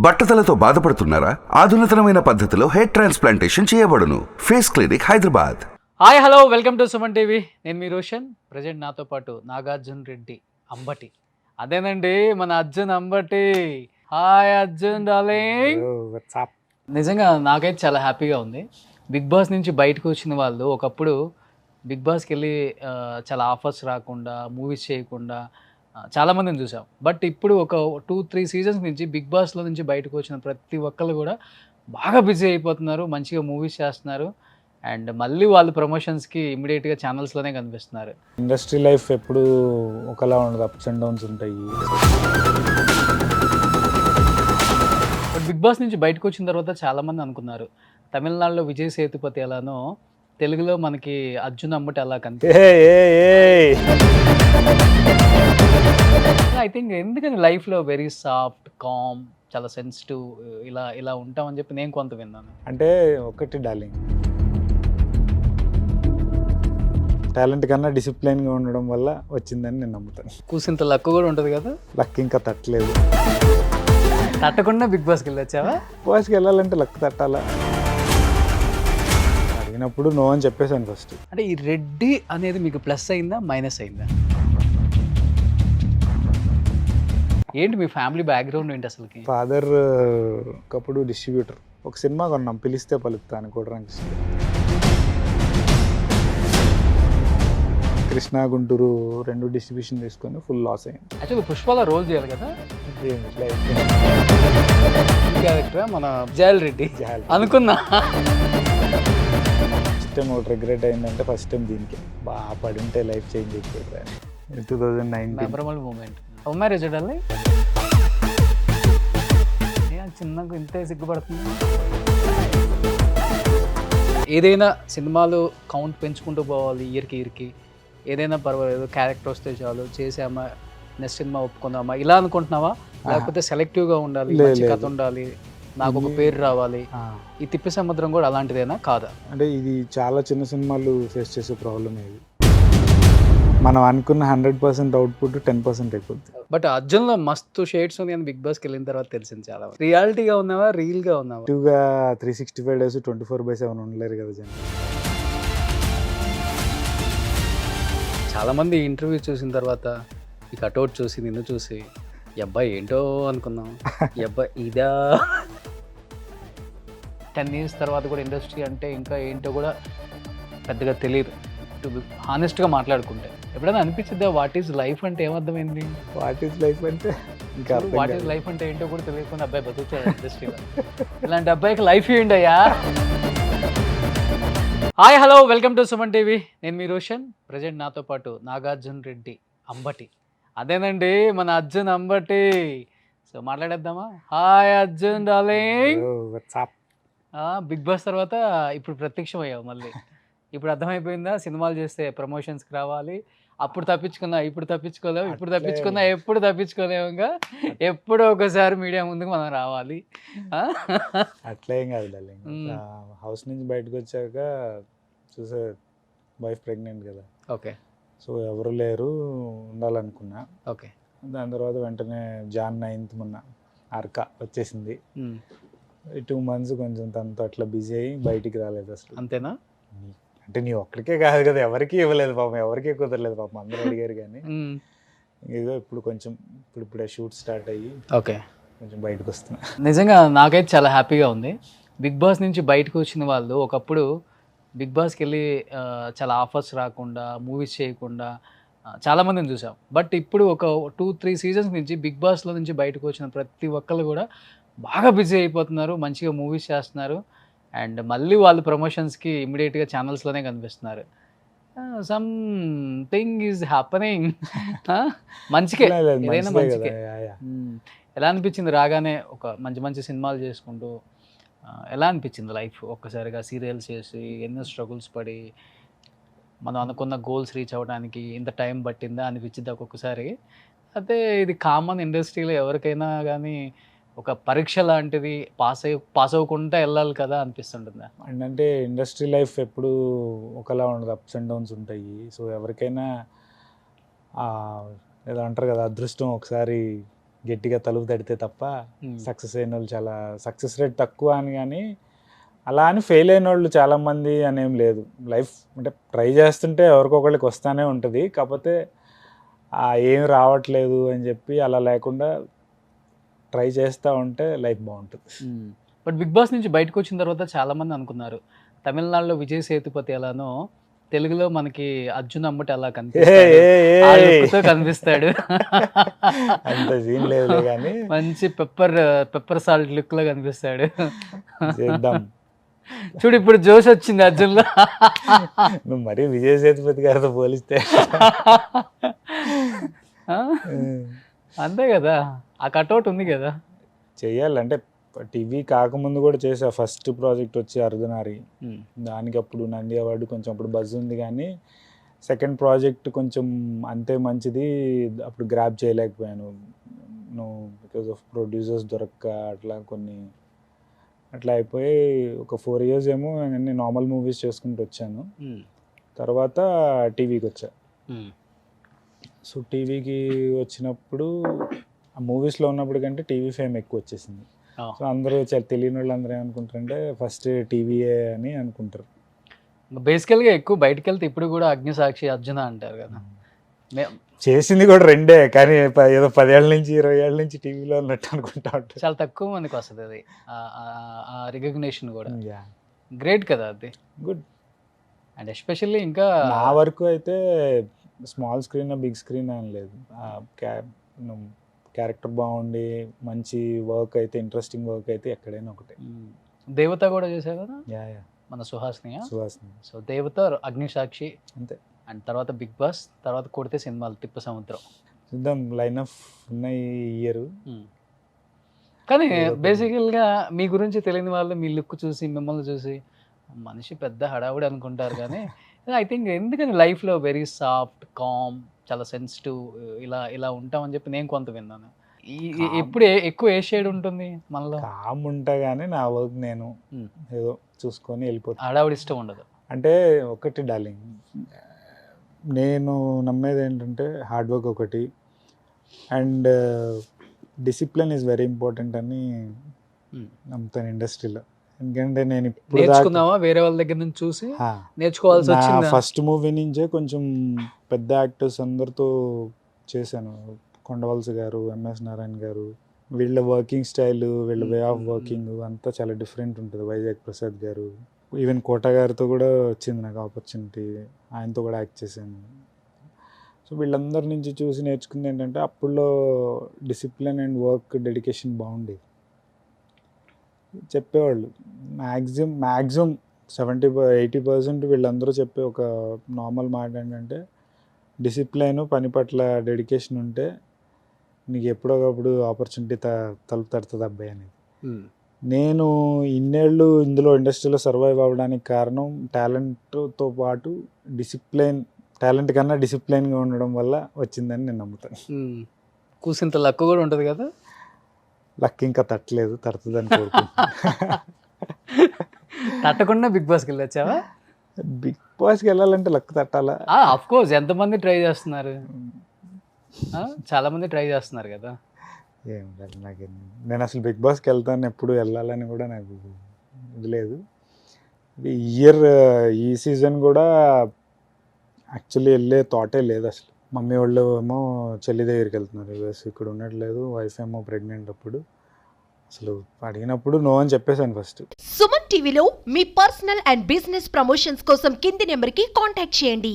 బట్టతలతో బాధపడుతున్నారా? ఆధునితనమైన పద్ధతిలో hair transplantation చేయబడును. Face clinic, Hyderabad. Hi hello welcome to Suman TV. నేను మీ రోషన్. ప్రజెంట్ నాతో పాటు నాగార్జున రెడ్డి అంబటి. అదేనండి మన అర్జున్ అంబటి. Hi Arjun darling. నిజంగా నాకైతే చాలా హ్యాపీగా ఉంది. బిగ్ బాస్ నుంచి బయటకు వచ్చిన వాళ్ళు ఒకప్పుడు బిగ్ బాస్కి వెళ్ళి చాలా ఆఫర్స్ రాకుండా, మూవీస్ చేయకుండా చాలామందిని చూసాం. బట్ ఇప్పుడు ఒక 2-3 సీజన్స్ నుంచి బిగ్ బాస్లో నుంచి బయటకు వచ్చిన ప్రతి ఒక్కళ్ళు కూడా బాగా బిజీ అయిపోతున్నారు, మంచిగా మూవీస్ చేస్తున్నారు. అండ్ మళ్ళీ వాళ్ళు ప్రమోషన్స్కి ఇమీడియట్గా ఛానల్స్లోనే కనిపిస్తున్నారు. ఇండస్ట్రీ లైఫ్ ఎప్పుడు ఒకలా ఉండదు, అప్స్ అండ్ డౌన్స్ ఉంటాయి. బట్ బిగ్ బాస్ నుంచి బయటకు వచ్చిన తర్వాత చాలామంది అనుకున్నారు తమిళనాడులో విజయ్ సేతుపతి ఎలానో తెలుగులో మనకి అర్జున్ అంబటి అలా కనిపిస్తుంది. ఐ థింక్ ఎందుకని లైఫ్లో వెరీ సాఫ్ట్, కామ్, చాలా సెన్సిటివ్ ఇలా ఇలా ఉంటామని చెప్పి నేను కొంత విన్నాను. అంటే ఒకటి డార్లింగ్, టాలెంట్ కన్నా డిసిప్లైన్గా ఉండడం వల్ల వచ్చిందని నేను నమ్ముతాను. కూసింత లక్ కూడా ఉంటుంది కదా. లక్ ఇంకా తట్టలేదు. తట్టకుండా బిగ్ బాస్కి వెళ్ళొచ్చావా? బాస్కి వెళ్ళాలంటే లక్ తట్టాలా? అడిగినప్పుడు నో అని చెప్పేసాను ఫస్ట్. అంటే ఈ రెడ్డి అనేది మీకు ప్లస్ అయిందా, మైనస్ అయిందా? ఏంటి మీ ఫ్యామిలీ బ్యాక్గ్రౌండ్ ఏంటి అసలుకి? ఫాదర్ ఒకప్పుడు డిస్ట్రిబ్యూటర్. ఒక సినిమా కొన్నాం, పిలిస్తే పలుకుతా అని కోటరంకి. కృష్ణా గుంటూరు 2 డిస్ట్రిబ్యూషన్ తీసుకొని ఫుల్ లాస్ అయింది. యాక్చువల్లీ పుష్పలో రోల్ చేయాలి కదా క్యారెక్టర్ మన జయల్ రెడ్డి అనుకున్నా. ఫస్ట్ టైం ఒకటి రిగ్రెట్ అయిందంటే ఫస్ట్ టైం దీనికి బాగా పడింటే లైఫ్ చేంజ్ అయిపోయింది. 2019 మెమరబుల్ మూమెంట్. లవ్ మ్యారేజ్ అడాలి చిన్నగా ఇంతే సిగ్గుపడుతుంది. ఏదైనా సినిమాలు కౌంట్ పెంచుకుంటూ పోవాలి ఇయర్కి. ఏదైనా పర్వాలేదు, క్యారెక్టర్ వస్తే చాలు, చేసామా నెక్స్ట్ సినిమా ఒప్పుకుందామా ఇలా అనుకుంటున్నావా? లేకపోతే సెలెక్టివ్గా ఉండాలి, మంచి కథ ఉండాలి, నాకు ఒక పేరు రావాలి? ఈ తిప్పి సముద్రం కూడా అలాంటిదేనా కాదా? అంటే ఇది చాలా చిన్న సినిమాలు ఫేస్ చేసే ప్రాబ్లం ఇది. మనం అనుకున్న 100% అవుట్పుట్ 10% అయిపోద్ది. బట్ అర్జున్లో మస్తు షేడ్స్ ఉంది అని బిగ్ బాస్కి వెళ్ళిన తర్వాత తెలిసింది. చాలా రియాలిటీగా ఉన్నావా, రియల్గా ఉన్నావా? 365 days 24/7 ఉండలేరు కదా జనం. చాలామంది ఇంటర్వ్యూ చూసిన తర్వాత ఈ కటౌట్ చూసి నిన్ను చూసి ఈ అబ్బాయి ఏంటో అనుకున్నాం, ఈ అబ్బాయి ఇదా 10 years తర్వాత కూడా ఇండస్ట్రీ అంటే ఇంకా ఏంటో కూడా పెద్దగా తెలియదు. హానెస్ట్గా మాట్లాడుకుంటే ఎప్పుడైనా అనిపించిందా వాట్ ఈజ్ లైఫ్ అంటే ఏమర్థమైంది? వాట్ ఈజ్ లైఫ్ అంటే ఇంకా వాట్ ఈజ్ లైఫ్ అంటే ఏంటో కూడా తెలియకుండా అబ్బాయి బతుకుతాడు ఇండస్ట్రీలో. ఇలాంటి అబ్బాయికి లైఫ్ ఏంటి అయ్యా? Hi hello welcome to Suman TV. నేను మీ రోషన్. ప్రజెంట్ నాతో పాటు నాగార్జున రెడ్డి అంబటి. అదేనండి మన అర్జున్ అంబటి. సో మాట్లాడేద్దామా? Hi Arjun darling. Bigg Boss తర్వాత ఇప్పుడు ప్రత్యక్షం అయ్యావు మళ్ళీ. ఇప్పుడు అర్థమైపోయిందా సినిమాలు చేస్తే ప్రమోషన్స్కి రావాలి, అప్పుడు తప్పించుకున్నా ఇప్పుడు తప్పించుకోలేవు, ఇప్పుడు తప్పించుకున్నా ఎప్పుడు తప్పించుకోలేముగా, ఎప్పుడో ఒకసారి మీడియా ముందుకు మనం రావాలి. అట్లా ఏం కాదు డార్లింగ్. హౌస్ నుంచి బయటకు వచ్చాక చూసే వైఫ్ ప్రెగ్నెంట్ కదా. ఓకే. సో ఎవరు లేరు, ఉండాలనుకున్నా. ఓకే. దాని తర్వాత వెంటనే Jan 9th మొన్న అర్క వచ్చేసింది. 2 months కొంచెం తనతో అట్లా బిజీ అయ్యి బయటికి రాలేదు అసలు. అంతేనా? అంటే నీ ఒక్కడికే కాదు కదా, ఎవరికి ఇవ్వలేదు పాపం, ఎవరికీ కుదరలేదు పాపం, అందరూ అడిగారు. కానీ ఏదో ఇప్పుడు కొంచెం ఇప్పుడే షూట్ స్టార్ట్ అయ్యి ఓకే కొంచెం బయటకు వస్తున్నా. నిజంగా నాకైతే చాలా హ్యాపీగా ఉంది. బిగ్ బాస్ నుంచి బయటకు వచ్చిన వాళ్ళు ఒకప్పుడు బిగ్ బాస్కి వెళ్ళి చాలా ఆఫర్స్ రాకుండా, మూవీస్ చేయకుండా చాలామందిని చూసాం. బట్ ఇప్పుడు ఒక 2-3 సీజన్స్ నుంచి బిగ్ బాస్లో నుంచి బయటకు వచ్చిన ప్రతి ఒక్కళ్ళు కూడా బాగా బిజీ అయిపోతున్నారు, మంచిగా మూవీస్ చేస్తున్నారు. అండ్ మళ్ళీ వాళ్ళు ప్రమోషన్స్కి ఇమీడియట్గా ఛానల్స్లోనే కనిపిస్తున్నారు. Something is happening. మంచిగా ఏదైనా మంచిగా. ఎలా అనిపించింది రాగానే ఒక మంచి మంచి సినిమాలు చేసుకుంటూ? ఎలా అనిపించింది లైఫ్ ఒక్కసారిగా సీరియల్స్ చేసి ఎన్నో స్ట్రగుల్స్ పడి మనం అనుకున్న గోల్స్ రీచ్ అవ్వడానికి ఇంత టైం పట్టిందా అనిపించింది ఒక్కొక్కసారి? అయితే ఇది కామన్ ఇండస్ట్రీలో ఎవరికైనా కానీ ఒక పరీక్ష లాంటిది, పాస్ అవ్వకుండా వెళ్ళాలి కదా అనిపిస్తుంటుందా? అంటే ఇండస్ట్రీ లైఫ్ ఎప్పుడు ఒకలా ఉండదు, అప్స్ అండ్ డౌన్స్ ఉంటాయి. సో ఎవరికైనా ఏదో అంటారు కదా, అదృష్టం ఒకసారి గట్టిగా తలుపు తడితే తప్ప సక్సెస్ అయిన వాళ్ళు చాలా, సక్సెస్ రేట్ తక్కువ అని, కానీ అలా అని ఫెయిల్ అయిన వాళ్ళు చాలామంది అనేం లేదు. లైఫ్ అంటే ట్రై చేస్తుంటే ఎవరికొకళ్ళకి వస్తూనే ఉంటుంది, కాకపోతే ఏం రావట్లేదు అని చెప్పి అలా లేకుండా ట్రై చేస్తూ ఉంటే లైఫ్ బాగుంటుంది. బట్ బిగ్ బాస్ నుంచి బయటకు వచ్చిన తర్వాత చాలా మంది అనుకున్నారు తమిళనాడులో విజయ్ సేతుపతి ఎలానో తెలుగులో మనకి అర్జున్ అంబటి అలా కనిపిస్తాడు. అంత సీన్ లేదు కానీ మంచి పెప్పర్ సాల్ట్ లుక్ లో కనిపిస్తాడు. చేద్దాం. చూడు ఇప్పుడు జోష్ వచ్చింది అర్జున్లో. నువ్వు మరీ విజయ్ సేతుపతి గారితో పోలిస్తే అంతే కదా, ఆ కట్అవుట్ ఉంది కదా. చెయ్యాలంటే టీవీ కాకముందు కూడా చేసా. ఫస్ట్ ప్రాజెక్ట్ వచ్చి అర్ధనారి, దానికి అప్పుడు నంది అవార్డు కొంచెం అప్పుడు బజ్ ఉంది, కానీ సెకండ్ ప్రాజెక్ట్ కొంచెం అంతే మంచిది, అప్పుడు గ్రాప్ చేయలేకపోయాను. బికాజ్ ఆఫ్ ప్రొడ్యూసర్స్ దొరక్క అట్లా అయిపోయి ఒక 4 years ఏమో అన్ని నార్మల్ మూవీస్ చేసుకుంటూ వచ్చాను. తర్వాత టీవీకి వచ్చా. సో టీవీకి వచ్చినప్పుడు ఆ మూవీస్లో ఉన్నప్పుడు కంటే టీవీ ఫేమ్ ఎక్కువ వచ్చేసింది. సో అందరూ తెలియని వాళ్ళు అందరూ ఏమనుకుంటారంటే ఫస్ట్ టీవీయే అని అనుకుంటారు. బేసికల్గా ఎక్కువ బయటకు వెళ్తే ఇప్పుడు కూడా అగ్నిసాక్షి అర్జున అంటారు కదా. చేసింది కూడా 2, కానీ ఏదో 10 ఏళ్ళ నుంచి 20 ఏళ్ళ నుంచి టీవీలో ఉన్నట్టు అనుకుంటా ఉంటారు. చాలా తక్కువ మందికి వస్తుంది అది ఆ రికగ్నిషన్ కూడా. గ్రేట్ కదా అది. గుడ్. అండ్ ఎస్పెషల్లీ ఇంకా నా వరకు అయితే స్మాల్ స్క్రీన్ బిగ్ స్క్రీన్ అని లేదు, క్యారెక్టర్ బాగుండి మంచి వర్క్ అయితే, ఇంట్రెస్టింగ్ వర్క్ అయితే ఎక్కడైనా ఒకటే. దేవత కూడా చేశారు కదా. యా మన సుహాసిని. సో దేవత, అగ్నిసాక్షి అంతే. అండ్ తర్వాత బిగ్ బాస్, తర్వాత కొడితే సినిమాలు తిప్పు సముద్రం. చూద్దాం, లైన్ ఆఫ్ ఉన్నాయి ఇయర్. కానీ బేసికల్గా మీ గురించి తెలియని వాళ్ళు మీ లుక్ చూసి మిమ్మల్ని చూసి మనిషి పెద్ద హడావుడి అనుకుంటారు, కానీ ఐ థింక్ ఎందుకని లైఫ్లో వెరీ సాఫ్ట్, కామ్, చాలా సెన్సిటివ్ ఇలా ఉంటామని చెప్పి నేను కొంత విన్నాను. ఎప్పుడు ఎక్కువ ఏ షేడ్ ఉంటుంది మనలో? కామ్ ఉంటా, కానీ నా వర్క్ నేను ఏదో చూసుకొని వెళ్ళిపోతాను. హడావుడి ఇష్టం ఉండదు. అంటే ఒకటి డార్లింగ్, నేను నమ్మేది ఏంటంటే హార్డ్ వర్క్ ఒకటి, and discipline is very important అని నమ్ముతాను ఇండస్ట్రీలో. ఎందుకంటే నేను ఇప్పుడు నేర్చుకున్నావా వేరే వాళ్ళ దగ్గర నుంచి చూసి నేర్చుకోవాల్సి వచ్చింది? ఫస్ట్ మూవీ నుంచే కొంచెం పెద్ద యాక్టర్స్ అందరితో చేశాను. కొండవలస గారు, ఎంఎస్ నారాయణ గారు, వీళ్ళ వర్కింగ్ స్టైల్, వీళ్ళ వే ఆఫ్ వర్కింగ్ అంతా చాలా డిఫరెంట్ ఉంటుంది. వైజాగ్ ప్రసాద్ గారు, ఈవెన్ కోట గారితో కూడా వచ్చింది నాకు ఆపర్చునిటీ, ఆయనతో కూడా యాక్ట్ చేశాను. సో వీళ్ళందరి నుంచి చూసి నేర్చుకుంది ఏంటంటే అప్పుడులో డిసిప్లిన్ అండ్ వర్క్ డెడికేషన్ బాగుండేది. చెప్పేవాళ్ళు మ్యాక్సిమం 70-80% వీళ్ళందరూ చెప్పే ఒక నార్మల్ మాట ఏంటంటే డిసిప్లైన్, పని పట్ల డెడికేషన్ ఉంటే నీకు ఎప్పుడోకప్పుడు ఆపర్చునిటీ తలుపు తడుతుంది అబ్బాయి అనేది. నేను ఇన్నేళ్ళు ఇందులో ఇండస్ట్రీలో సర్వైవ్ అవ్వడానికి కారణం టాలెంట్తో పాటు డిసిప్లైన్, టాలెంట్ కన్నా డిసిప్లైన్గా ఉండడం వల్ల వచ్చిందని నేను నమ్ముతాను. కూసింత లక్ కూడా ఉంటుంది కదా. లక్ ఇంకా తట్టలేదు, తడుతుందని కోరుకుంటున్నాను. తట్టకుండా బిగ్ బాస్కి వెళ్ళొచ్చావా? బిగ్ బాస్కి వెళ్ళాలంటే లక్ తట్టాలా? ఆఫ్ కోర్స్, ఎంతమంది ట్రై చేస్తున్నారు, చాలా మంది ట్రై చేస్తున్నారు కదా. ఏం లేదు, నేను అసలు బిగ్ బాస్కి వెళ్తాను, ఎప్పుడు వెళ్ళాలని కూడా నాకు ఇది లేదు. ఈ సీజన్ కూడా యాక్చువల్లీ వెళ్ళే థాటే లేదు అసలు. మమ్మీ వాళ్ళు ఏమో చెల్లి దగ్గరికి వెళ్తున్నారు, ఇక్కడ ఉండట్లేదు, వైఫ్ ఏమో ప్రెగ్నెంట్. అప్పుడు అసలు అడిగినప్పుడు నో అని చెప్పేశాను ఫస్ట్. సుమన్ టీవీలో మీ పర్సనల్ అండ్ బిజినెస్ ప్రమోషన్స్ కోసం కింది నెంబర్కి కాంటాక్ట్ చేయండి.